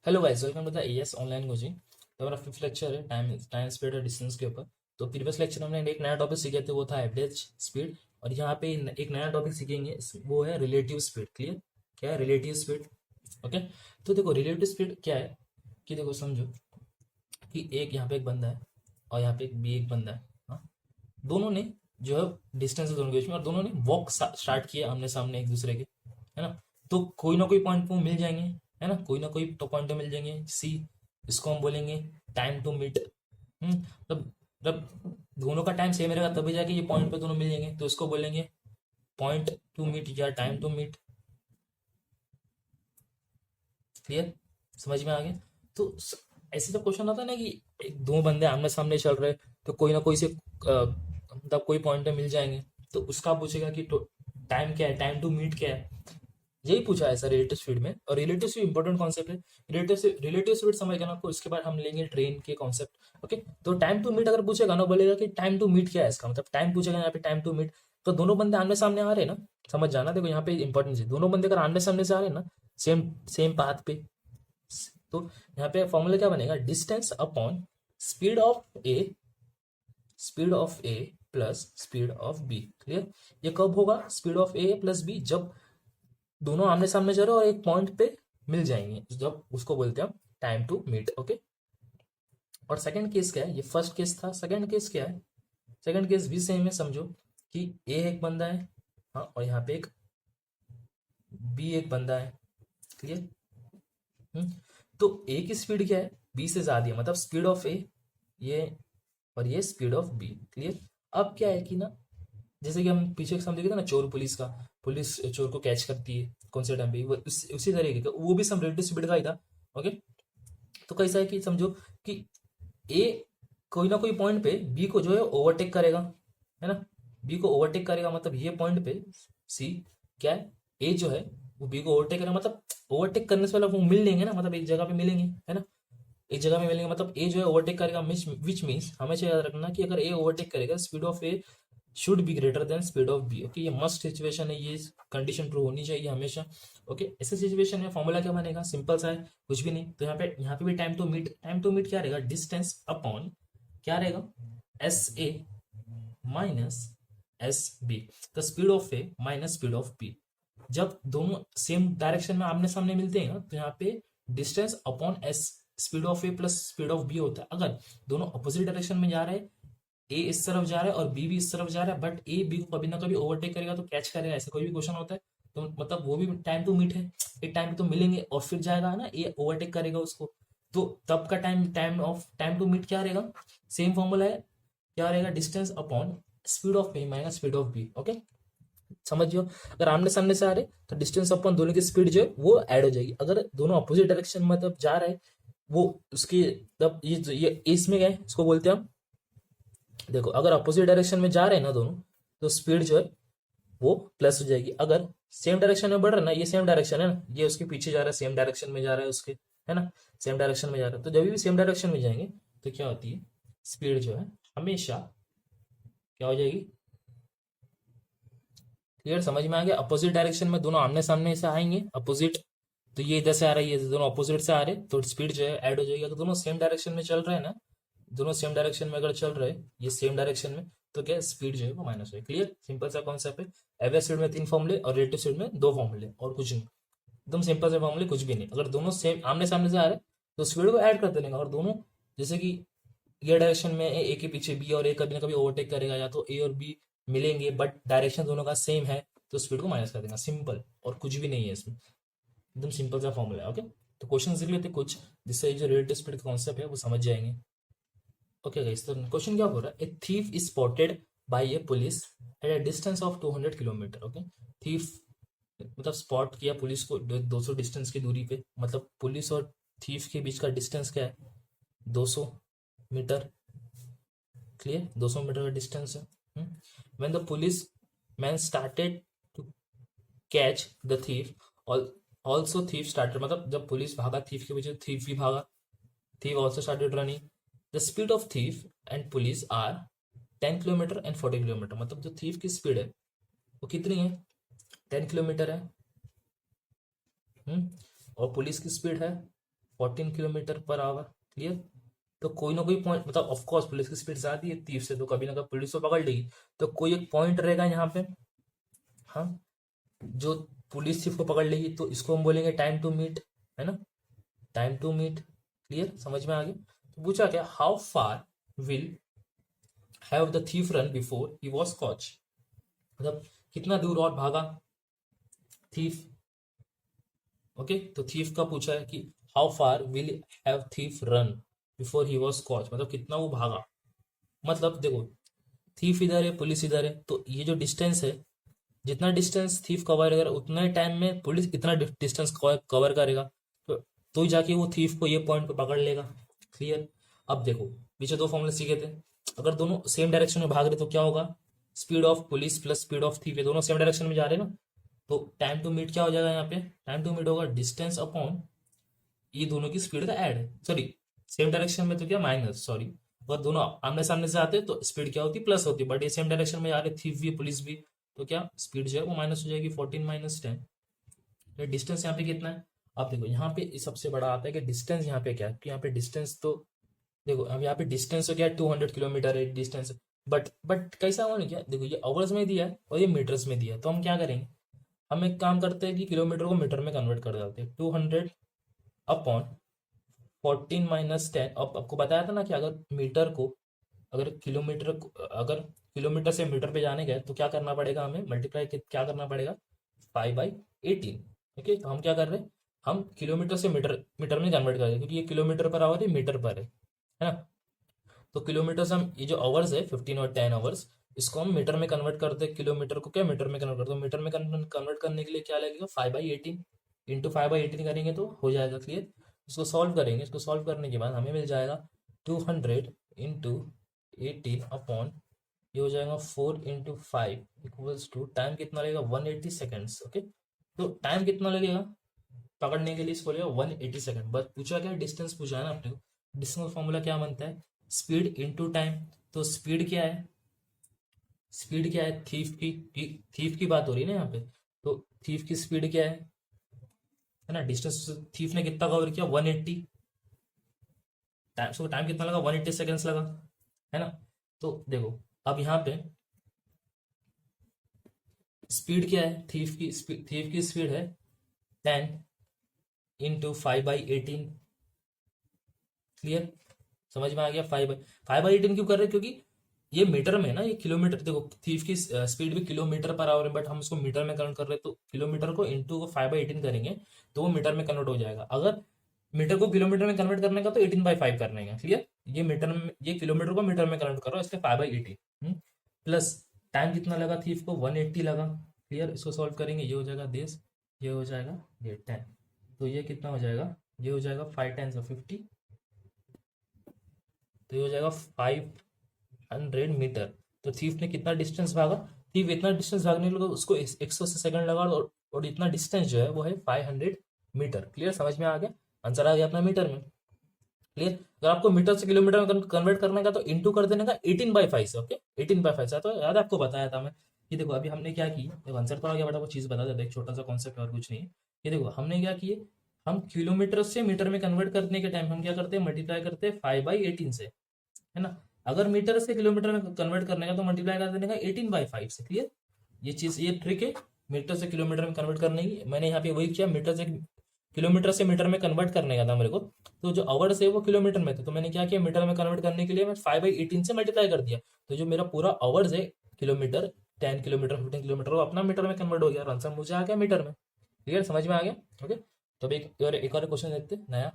Hello guys, welcome to the AS online coaching. तो हमारा fifth lecture है time time speed और distance के ऊपर। तो प्रीवियस लेक्चर में हमने एक नया टॉपिक सीखे थे, वो था एवरेज स्पीड। और यहाँ पे एक नया टॉपिक सीखेंगे, वो है रिलेटिव स्पीड। क्लियर? क्या है रिलेटिव स्पीड? ओके। तो देखो रिलेटिव स्पीड क्या है कि देखो समझो कि एक यहाँ पे एक बंदा है और यहाँ पे एक बंदा है। हाँ, दोनों ने जो है डिस्टेंस है दोनों के बीच में, और दोनों ने वॉक स्टार्ट किया आमने सामने एक दूसरे के, है ना। तो कोई ना कोई पॉइंट पे वो मिल जाएंगे, है ना, कोई ना कोई तो पॉइंट पे मिल जाएंगे। सी, इसको हम बोलेंगे टाइम टू मीट। तब जब दोनों का टाइम सेम रहेगा तभी जाके ये पॉइंट पे दोनों मिल जाएंगे, तो इसको बोलेंगे पॉइंट टू मीट या टाइम टू मीट। क्लियर? समझ में आ गया? तो ऐसे जब क्वेश्चन आता है ना कि दो बंदे आमने सामने चल रहे, तो कोई ना कोई से मतलब कोई पॉइंट पे मिल जाएंगे, तो उसका पूछेगा कि टाइम क्या है, टाइम टू मीट क्या है। यही पूछा है सर रिलेटिव स्पीड में। और रिलेटिव स्पीड इंपॉर्टेंट कॉन्सेप्ट है। रिलेटिव स्पीड समझ गए ना आपको? इसके बाद हम लेंगे ट्रेन के कॉन्सेप्ट। ओके। तो टाइम टू मीट अगर पूछेगा ना, बोलेगा कि टाइम टू मीट क्या है, इसका मतलब टाइम पूछेगा यहाँ पे टाइम टू मीट। तो दोनों बंदे आमने सामने आ रहे हैं ना, समझ जाना। देखो यहाँ पे इंपॉर्टेंस है, दोनों बंदे अगर आमने सामने से आ रहे हैं ना, सेम सेम पाथ पे, तो यहाँ पे फॉर्मूला क्या बनेगा? Distance upon speed of A, speed of A plus speed of B. Clear? ये कब होगा speed of A plus B? जब दोनों आमने सामने जा रहे हो और एक पॉइंट पे मिल जाएंगे, जब उसको बोलते हैं हम टाइम टू मीट। ओके। और सेकंड केस क्या है? ये फर्स्ट केस था, सेकंड केस क्या है? सेकंड केस भी सेम है। समझो कि ए एक बंदा है, हाँ, और यहाँ पे एक बी एक बंदा है। क्लियर? हम्म तो ए की स्पीड क्या है? बी से ज्यादा है, मतलब स्पीड ऑफ ए ये, और ये स्पीड ऑफ बी। क्लियर? अब क्या है कि ना, जैसे कि हम पीछे सम देखे थे ना, चोर पुलिस का, पुलिस चोर को कैच करती है कौन से टाइम पे, वो उसी तरीके का वो भी सम रिलेटिव स्पीड का ही था। ओके। तो कैसा है कि समझो कि ए कोई ना कोई पॉइंट पे बी को जो है ओवरटेक करेगा, है ना। बी को ओवरटेक करेगा, मतलब ये पॉइंट पे सी क्या है, ए जो है वो बी को ओवरटेक करेगा, मतलब ओवरटेक करने से पहले वो मिल लेंगे ना, मतलब एक जगह पे मिलेंगे, है ना। एक जगह में मिलेंगे, मतलब ए जो है ओवरटेक करेगा, विच मीन्स हमेशा याद रखना कि अगर ए ओवरटेक करेगा, speed of A should be greater than speed of B. Okay, ये मस्ट सिचुएशन है, ये कंडीशन ट्रू होनी चाहिए हमेशा। ओके, ऐसे सिचुएशन में फॉर्मूला क्या बनेगा? सिंपल सा है, कुछ भी नहीं। तो यहाँ पे भी टाइम टू मीट क्या रहेगा? डिस्टेंस अपॉन क्या रहेगा? S A minus S B. The speed of A minus speed of B. जब दोनों सेम डायरेक्शन में आमने सामने मिलते हैं ना, तो यहाँ पे distance upon S, speed of A plus speed of B होता है। अगर दोनों अपोजिट डायरेक्शन में जा रहे हैं, ए इस तरफ जा रहा है और बी भी इस तरफ जा रहा है, बट ए बी को कभी ना कभी ओवरटेक करेगा तो कैच करेगा, ऐसा कोई भी क्वेश्चन होता है, तो मतलब वो भी टाइम टू मीट है। एक टाइम पे तो मिलेंगे और फिर जाएगा ना, ए ओवरटेक करेगा उसको, तो तब का टाइम टू मीट क्या रहेगा? सेम फॉर्मूला है, क्या रहेगा? Distance upon speed of A minus speed of B. Okay, समझियो। अगर आमने सामने से आ रहे तो डिस्टेंस अपॉन दोनों की स्पीड जो है वो ऐड हो जाएगी। अगर दोनों अपोजिट डायरेक्शन में मतलब जा रहे हैं, वो उसकी तब ये इसमें क्या है, इसको बोलते हैं हम, देखो अगर अपोजिट डायरेक्शन में जा रहे हैं ना दोनों, तो स्पीड जो है वो प्लस हो जाएगी। अगर सेम डायरेक्शन में बढ़ रहा है ना, ये सेम डायरेक्शन है ना, ये उसके पीछे जा रहा है, सेम डायरेक्शन में जा रहा है उसके, है ना, सेम डायरेक्शन में जा रहा है, तो जब भी सेम डायरेक्शन में जाएंगे तो क्या होती है, स्पीड जो है हमेशा क्या हो जाएगी? क्लियर? समझ में आ गया? अपोजिट डायरेक्शन में दोनों आमने सामने से आएंगे, अपोजिट, तो ये इधर से आ रही है, दोनों अपोजिट से आ रहे, तो स्पीड जो है ऐड हो जाएगी। अगर दोनों सेम डायरेक्शन में चल रहे हैं ना, दोनों सेम डायरेक्शन में अगर चल रहे हैं, ये सेम डायरेक्शन में, तो क्या स्पीड जो है वो माइनस है। क्लियर? सिंपल सा कॉन्सेप्ट है। एवरेज स्पीड में 3 फॉर्मूले और रिलेटिव स्पीड में 2 फॉर्मूले, और कुछ नहीं। एकदम सिंपल से फॉर्मूले, कुछ भी नहीं। अगर दोनों सेम आमने सामने से आ रहे हैं तो स्पीड को ऐड कर देने, और दोनों जैसे कि ये डायरेक्शन में ए के पीछे बी, और ए कभी ना कभी ओवरटेक करेगा, या तो ए और बी मिलेंगे बट डायरेक्शन दोनों का सेम है, तो स्पीड को माइनस कर देना। सिंपल, और कुछ भी नहीं है इसमें, एकदम सिंपल सा फॉर्मूला है। ओके, तो क्वेश्चन सीख लेते कुछ, जिससे जो रिलेटिव स्पीड का कॉन्सेप्ट है वो समझ जाएंगे। ओके गाइस, तो क्वेश्चन क्या बोल रहा है? A thief is spotted by a police at a distance of 200 kilometre. Okay, thief मतलब स्पॉट किया पुलिस को 200 डिस्टेंस की दूरी पे, मतलब पुलिस और थीफ के बीच का डिस्टेंस क्या है? 200 मीटर। क्लियर? 200 मीटर का डिस्टेंस है। When the police man started to catch the thief, also thief started, मतलब जब पुलिस भागा थीफ के पीछे, थीफ भी भागा, thief also started running. The speed of thief and police are 10 kilometre and 40 kilometre, मतलब जो थीफ की स्पीड है वो कितनी है? 10 किलोमीटर है। और पुलिस की स्पीड है 14 km/h। क्लियर। तो कोई ना कोई पॉइंट, मतलब ऑफ कोर्स पुलिस की स्पीड ज्यादा है 30 से, तो कभी ना कभी पुलिस को पकड़ लेगी। तो कोई एक पॉइंट रहेगा यहाँ पे, हाँ, जो पुलिस चीफ को पकड़ लेगी, तो इसको हम बोलेंगे टाइम टू मीट, है ना, टाइम टू मीट। क्लियर, समझ में आ गया। तो पूछा क्या, how far will have the thief run before he was caught, मतलब कितना दूर और भागा थीफ। ओके, तो थीफ का पूछा है कि how far will have thief run before he was caught, मतलब कितना वो भागा। मतलब देखो, थीफ इधर है, पुलिस इधर है, तो ये जो डिस्टेंस है, जितना डिस्टेंस थीफ कवर करेगा उतने टाइम में पुलिस इतना डिस्टेंस कवर करेगा, तो ही जाके वो थीफ को ये पॉइंट पे पकड़ लेगा। क्लियर। अब देखो, पीछे दो फॉर्मूले सीखे थे, अगर दोनों सेम डायरेक्शन में भाग रहे तो क्या होगा, speed of police plus speed of thief, ये दोनों सेम डायरेक्शन में जा रहे हैं ना, तो टाइम टू मीट क्या हो जाएगा यहाँ पे, टाइम टू मीट होगा डिस्टेंस अपॉन ये दोनों की स्पीड का ऐड है, सॉरी सेम डायरेक्शन में तो क्या माइनस, सॉरी, अगर दोनों आमने सामने से आते तो स्पीड क्या होती, प्लस होती, बट ये सेम डायरेक्शन में आ रहे, थीफ भी पुलिस भी, तो क्या स्पीड जो है वो माइनस हो जाएगी, 14 - 10। तो डिस्टेंस यहाँ पे कितना है, अब देखो यहाँ पे सबसे बड़ा आता है कि डिस्टेंस यहाँ पे क्या है, कि यहाँ पे डिस्टेंस तो देखो, अब यहाँ पे डिस्टेंस तो क्या है, 200 किलोमीटर है डिस्टेंस, बट कैसा हुआ नहीं क्या, देखो ये आवर्स में दिया है और ये मीटर्स में दिया है, तो हम क्या करेंगे, हम एक काम करते हैं कि किलोमीटर को मीटर में कन्वर्ट कर देते हैं, 200/14 - 10। अब आपको बताया था ना कि अगर किलोमीटर से मीटर पे जाने गए तो क्या करना पड़ेगा, हमें मल्टीप्लाई क्या करना पड़ेगा, 5/18। ओके, तो हम क्या कर रहे हैं, हम किलोमीटर से मीटर मीटर में कन्वर्ट कर रहे हैं, क्योंकि ये किलोमीटर पर आवर है, मीटर पर है ना। तो किलोमीटर से हम ये जो आवर्स है 15 और 10 आवर्स, इसको हम मीटर में कन्वर्ट करते हैं, किलोमीटर को क्या मीटर में कन्वर्ट करते हैं, मीटर में कन्वर्ट करने के लिए क्या लगेगा, 5/18 इंटू 5/18 करेंगे तो हो जाएगा। क्लियर। इसको सॉल्व करेंगे, इसको सॉल्व करने के बाद हमें मिल जाएगा 200 × 18 अपॉन, ये हो जाएगा 4 × 5 = टाइम कितना लगेगा, 180 सेकेंड्स। ओके, तो टाइम कितना लगेगा पकड़ने के लिए, इसको लगेगा 180 सेकेंड। बस पूछा क्या, डिस्टेंस पूछा है ना अपने को, डिस्टेंस का फॉर्मूला क्या बनता है, स्पीड इंटू टाइम। तो स्पीड क्या है, स्पीड क्या है, थीफ की बात हो रही है ना यहाँ पे, तो थीफ की स्पीड क्या है ना, डिस्टेंस थीफ ने कितना कवर किया, 180, टाइम, सो टाइम कितना लगा, 180 सेकेंड्स लगा, है ना। तो देखो, अब यहाँ पे स्पीड क्या है, थीफ की स्पीड है 10 × 5/18। क्लियर, समझ में आ गया। 5/18 क्यों कर रहे हैं, क्योंकि ये मीटर में है ना, ये किलोमीटर, देखो थीफ की स्पीड भी किलोमीटर पर आवर है, बट हम इसको मीटर में कन्वर्ट कर रहे हैं, तो किलोमीटर को इंटू को 5/18 करेंगे तो वो मीटर में कन्वर्ट हो जाएगा। अगर मीटर को किलोमीटर में कन्वर्ट करने का तो 18/5 करने का। क्लियर, ये मीटर में, ये किलोमीटर को मीटर में कन्वर्ट करो, इसलिए 5/18 प्लस टाइम कितना लगा थीफ को, 180 लगा। क्लियर, इसको सॉल्व करेंगे, ये हो जाएगा 10, ये हो जाएगा ये 10, तो ये कितना हो जाएगा, ये हो जाएगा 5×10 = 50, तो ये हो जाएगा 500 मीटर। तो थीफ ने कितना डिस्टेंस भागा, थीफ इतना डिस्टेंस भागने लगा, उसको 180 सेकंड लगा, और इतना डिस्टेंस जो है वो है 500 मीटर। क्लियर, समझ में आ गया, आंसर आ गया अपना मीटर में। क्लियर, अगर आपको मीटर से किलोमीटर में कन्वर्ट करने का तो इंटू कर देने का 18/5 से। ओके, 18/5 से, तो याद है आपको बताया था मैं कि देखो अभी हमने क्या की, देखो आंसर तो आ गया, बटा वो चीज़ बता देता, एक छोटा सा कॉन्सेप्ट और कुछ नहीं है। ये देखो हमने क्या किए, हम किलोमीटर से मीटर में कन्वर्ट करने के टाइम हम क्या करते हैं, मल्टीप्लाई करते हैं 5/18 से, है ना। अगर मीटर से किलोमीटर में कन्वर्ट करने का तो मल्टीप्लाई कर देने का 18/5 से। क्लियर, ये चीज, ये ट्रिक है मीटर से किलोमीटर में कन्वर्ट करने की, मैंने यहाँ पे वही किया, किलोमीटर से मीटर में कन्वर्ट करने का था मेरे को, तो जो आवर्स है वो किलोमीटर में थे, तो मैंने क्या किया, मीटर में कन्वर्ट करने के लिए मैं 5/18 से मल्टीप्लाई कर दिया, तो जो मेरा पूरा आवर्स है किलोमीटर, 10 किलोमीटर 15 किलोमीटर, वो अपना मीटर में कन्वर्ट हो गया, और आंसर मुझे आ गया मीटर में। क्लियर, समझ में आ गया। ओके, तो अब एक और क्वेश्चन देखते हैं नया।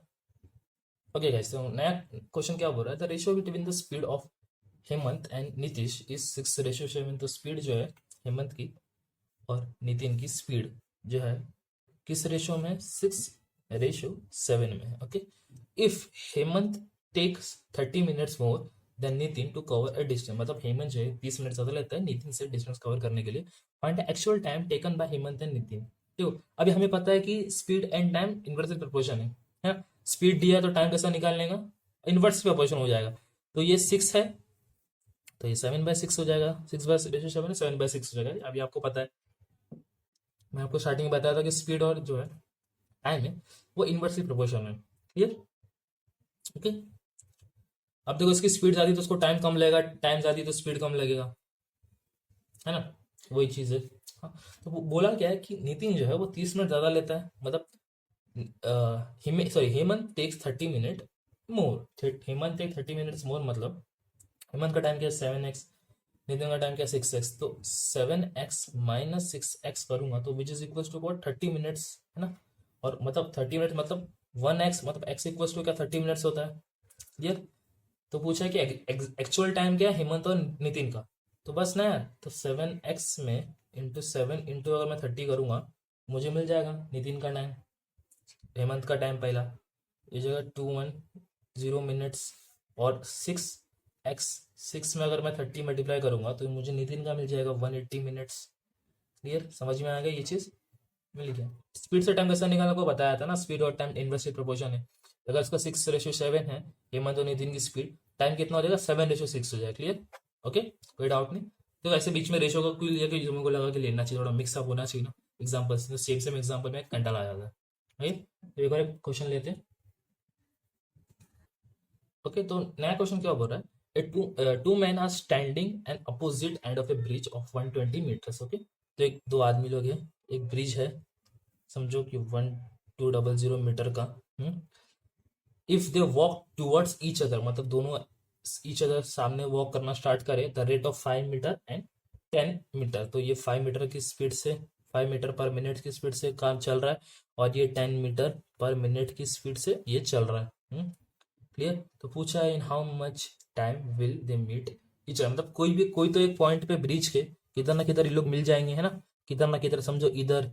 ओके गाइस, तो नया क्वेश्चन क्या बोल रहा है, the ratio between the speed of Hemant and Nitish is 6:7। तो स्पीड जो है हेमंत की और नितिन की स्पीड जो है किस रेशियो में है, 6:7 में है। Okay, if Hemant takes 30 minutes more than Nitin to cover a distance, मतलब हेमंत जो है 30 मिनट ज्यादा लेता है नितिन से डिस्टेंस कवर करने के लिए, find the actual time taken by Hemant and Nitin. देखो अभी हमें पता है कि speed and time inversely proportion है। स्पीड दिया तो टाइम कैसा निकालने का, इनवर्स प्रोपोर्शन हो जाएगा। तो ये 6 है, तो ये 7/6 हो जाएगा, 6/7 7/6 हो जाएगा। अभी आपको पता है, मैं आपको स्टार्टिंग में बताया था कि स्पीड और जो है टाइम है वो इनवर्सली प्रोपोर्शन है। क्लियर? ओके, अब देखो इसकी स्पीड ज्यादा तो उसको टाइम कम लगेगा, टाइम ज्यादा तो स्पीड कम लगेगा, है ना? वही चीज है। हाँ, तो बोला क्या है कि नितिन जो है वो 30 मिनट ज्यादा लेता है, मतलब Hemant takes 30 minute more. Hemant take 30 minutes more, मतलब हेमंत का टाइम क्या है 7x, नितिन का टाइम क्या है 6x, तो 7x - 6x करूंगा तो which is equal to about 30 minutes, है ना? और मतलब 30 मिनट मतलब 1x, मतलब x इक्वल टू क्या 30 मिनट्स होता है, क्लियर? तो पूछा है कि एक्चुअल टाइम क्या है हेमंत और नितिन का, तो बस ना यार, तो 7x में इंटू 7 इंटू अगर मैं 30 करूंगा मुझे मिल जाएगा नितिन का टाइम, हेमंत का टाइम पहला ये जगह 210 मिनट्स, और 6x, 6 में अगर मैं 30 मल्टीप्लाई करूंगा तो मुझे नितिन का मिल जाएगा 180 मिनट्स। क्लियर? समझ में आ गया ये चीज़? मिल गया। स्पीड से टाइम कैसा निकालना को बताया था ना, स्पीड और टाइम इनवर्सली प्रोपोर्शन है। अगर इसका 6:7 है हेमंत और नितिन की स्पीड, टाइम कितना हो जाएगा 7:6 हो जाएगा। क्लियर? ओके, कोई डाउट नहीं? तो ऐसे बीच में रेशो का कोई लिया कि जो को लगा कि लेना चाहिए, थोड़ा मिक्सअप होना चाहिए ना एग्जाम्पल से, सेम सेम एग्जाम्पल में कंटाल आ जाता है। राइट? तो एक और क्वेश्चन लेते हैं। ओके, तो नया क्वेश्चन क्या बोल रहा है, two man are standing and opposite end of a bridge of 120 metres. Okay, तो एक दो आदमी लोग हैं, एक ब्रिज है, समझो कि 1200 मीटर का। If they walk towards each other, मतलब दोनों ईच अदर सामने वॉक करना स्टार्ट करे, the rate of 5 metre and 10 metre, तो ये 5 मीटर की स्पीड से, 5 मीटर पर मिनट की स्पीड से काम चल रहा है, और ये 10 मीटर पर मिनट की स्पीड से ये चल रहा है। क्लियर? तो पूछा है in how much time will they meet each other, मतलब कोई तो एक पॉइंट पे ब्रिज के किधर ना किधर ये लोग मिल जाएंगे, है ना? किधर ना किधर, समझो इधर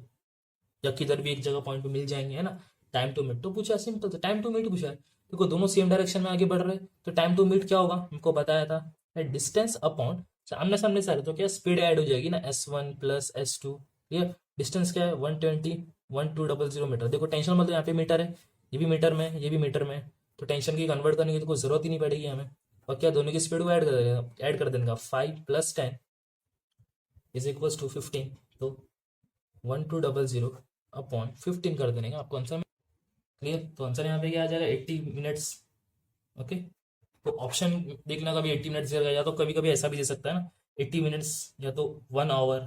या किधर भी एक जगह पॉइंट पे मिल जाएंगे, है ना? टाइम टू मीट तो पूछा, सिंपल तो टाइम टू मीट पूछा है। देखो दोनों सेम डायरेक्शन में आगे बढ़ रहे हैं, तो टाइम टू मीट क्या होगा हमको बताया था, डिस्टेंस अपॉन आमने सामने से आ रहे तो क्या स्पीड ऐड हो जाएगी ना, S1 + S2। ये डिस्टेंस क्या है 120 मीटर। देखो टेंशन मतलब यहाँ पे मीटर है, ये भी मीटर में है, ये भी मीटर में है, तो टेंशन की कन्वर्ट करने की तो कोई जरूरत ही नहीं पड़ेगी हमें। और क्या दोनों की स्पीड को ऐड कर देगा 5 + 10 इज इक्वल टू 15, तो 1200/15 कर देने का आपको आंसर। क्लियर? तो आंसर यहाँ पे क्या आ जाएगा 80 मिनट्स। ओके, तो ऑप्शन देखना, कभी 80 मिनट्स देगा, या तो कभी कभी ऐसा भी दे सकता है ना 80 मिनट्स, या तो 1 आवर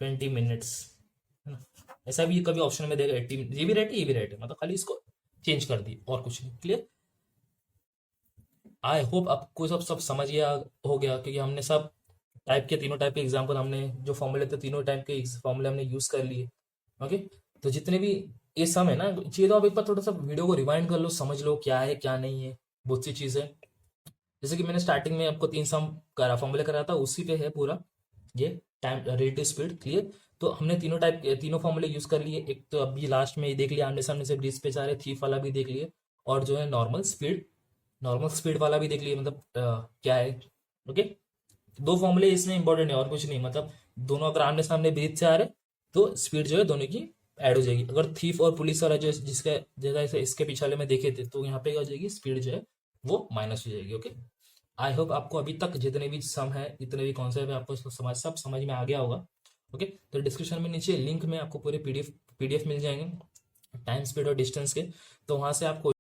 20 मिनट्स, है ना? ऐसा भी कभी ऑप्शन में देगा 80, ये भी राइट है ये भी राइट है, मतलब खाली इसको चेंज कर दी और कुछ नहीं। क्लियर? आई होप आपको सब सब समझ गया हो गया, क्योंकि हमने सब टाइप के, तीनों टाइप के एग्जाम्पल, हमने जो फॉर्मूले थे तीनों टाइप के फॉर्मूले हमने यूज कर लिए। ओके, तो जितने भी ये सम है ना, चाहिए तो आप एक बार थोड़ा सा वीडियो को रिवाइंड कर लो, समझ लो क्या है क्या नहीं है, बहुत सी चीज़ है। जैसे कि मैंने स्टार्टिंग में आपको 3 सम करा, फॉर्मूले कराया था, उसी पे है पूरा ये टाइम रिलेटिव स्पीड। क्लियर? तो हमने तीनों टाइप के तीनों फॉर्मूले यूज कर लिए, एक तो अभी लास्ट में ये देख लिया, आमने सामने से ब्रिज पे जा रहे, थीफ वाला भी देख लिए, और जो है नॉर्मल स्पीड वाला भी देख लिए, मतलब क्या है। ओके, दो फॉर्मूले इसमें इंपॉर्टेंट है और कुछ नहीं, मतलब दोनों अगर आमने सामने ब्रिज से आ रहे तो स्पीड जो है दोनों की ऐड हो जाएगी। अगर थीफ और पुलिस वाला जो जिसका जैसा इसके पीछे वाले में देखे थे, तो यहाँ पे क्या हो जाएगी, स्पीड जो है वो माइनस हो जाएगी। ओके, आई होप आपको अभी तक जितने भी सम है, जितने भी कॉन्सेप्ट है, आपको सब समझ में आ गया होगा। ओके, तो डिस्क्रिप्शन में नीचे लिंक में आपको पूरे पीडीएफ मिल जाएंगे टाइम, स्पीड और डिस्टेंस के, तो वहां से आपको